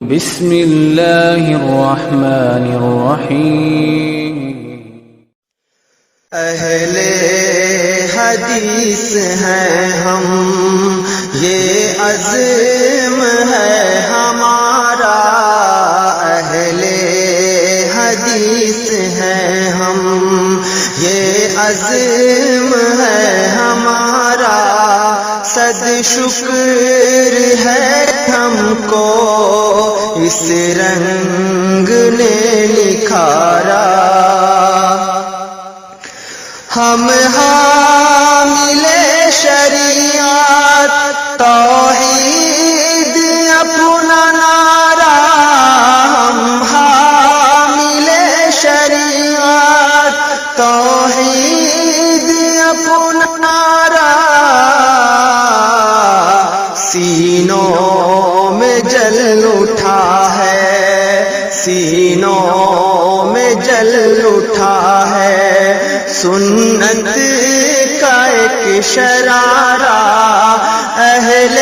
بسم اللہ الرحمن الرحیم۔ اہل حدیث ہیں ہم، یہ عزم ہے ہمارا۔ اہل حدیث ہیں ہم، یہ عزم ہے ہمارا۔ صد شکر ہے ہم کو اس رنگ نے نکھارا۔ ہم حامل شریعت توحید اپنا نعرہ، ہم حامل شریعت توحید اپنا نعرہ۔ سینوں میں جل اٹھا ہے، سینوں میں جل اٹھا ہے سنت کا ایک شرارہ۔ اہل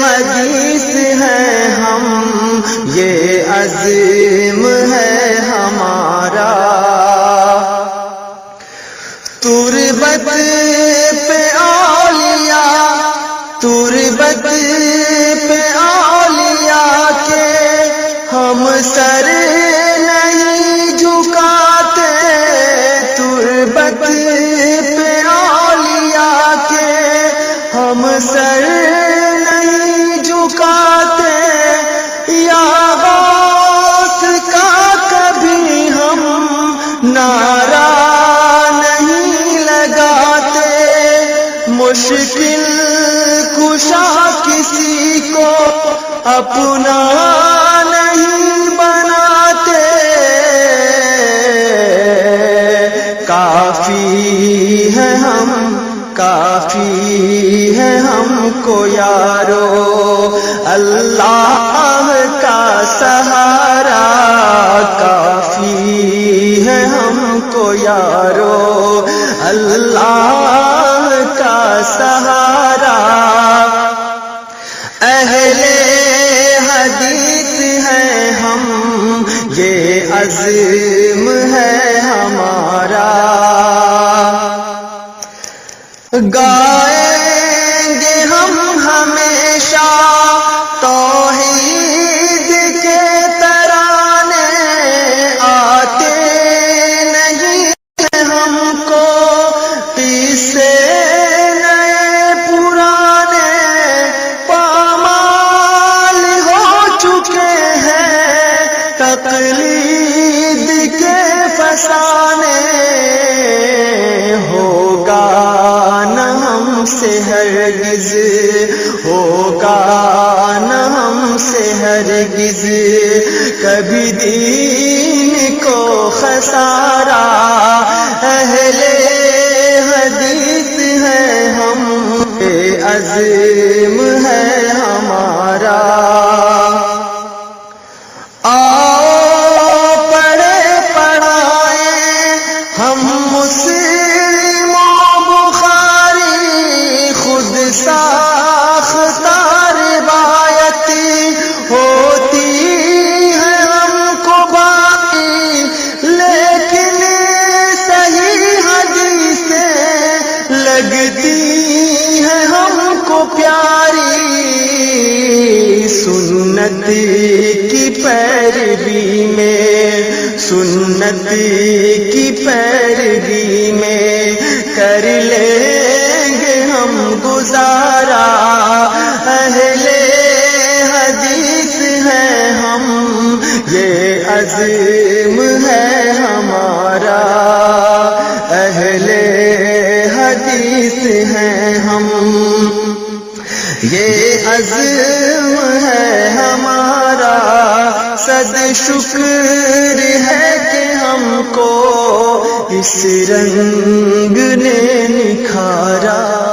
حدیث ہیں ہم، یہ عزم ہے ہمارا۔ تربت پہ اولیاء، تربت پہ اولیاء کے ہم سر نہیں جھکاتے۔ تربت پہ اولیاء کے ہم سر نہیں جھکاتے۔ یا غوث کا کبھی ہم نعرہ نہیں لگاتے۔ مشکل کشا کسی کو اپنا نہیں بناتے۔ کافی ہے ہم، کافی ہے ہم کو یارو اللہ کا سہارا۔ کافی ہے ہم کو یارو اللہ کا سہارا۔ اہل حدیث ہیں ہم، یہ عزم ہے ہمارا۔ گائیں گے ہم ہمیشہ توحید کے ترانے، آتے نہیں ہم کو قصے نئے پرانے۔ پامال ہو چکے ہیں تقلید کے فسانے۔ ہوگا نہ ہم سے ہرگز، ہوگا نہ ہم سے ہرگز کبھی دین کو خسارہ۔ اہل حدیث ہیں ہم، یہ عزم ہے ہمارا۔ آؤ پڑھے پڑھائیں ہم مسلم و بخاری، خود ساختہ روایت ہوتی ہے ہم کو باقی، لیکن صحیح حدیثیں لگتی ہیں ہم کو پیاری۔ سنت کی پیروی میں، سنت کی پیروی میں کر لیں گے ہم گزارا۔ اہل حدیث ہیں ہم، یہ عزم ہے ہمارا۔ اہل حدیث ہیں ہم، یہ عزم ہے ہمارا۔ صد شکر ہے کہ ہم کو اس رنگ نے نکھارا۔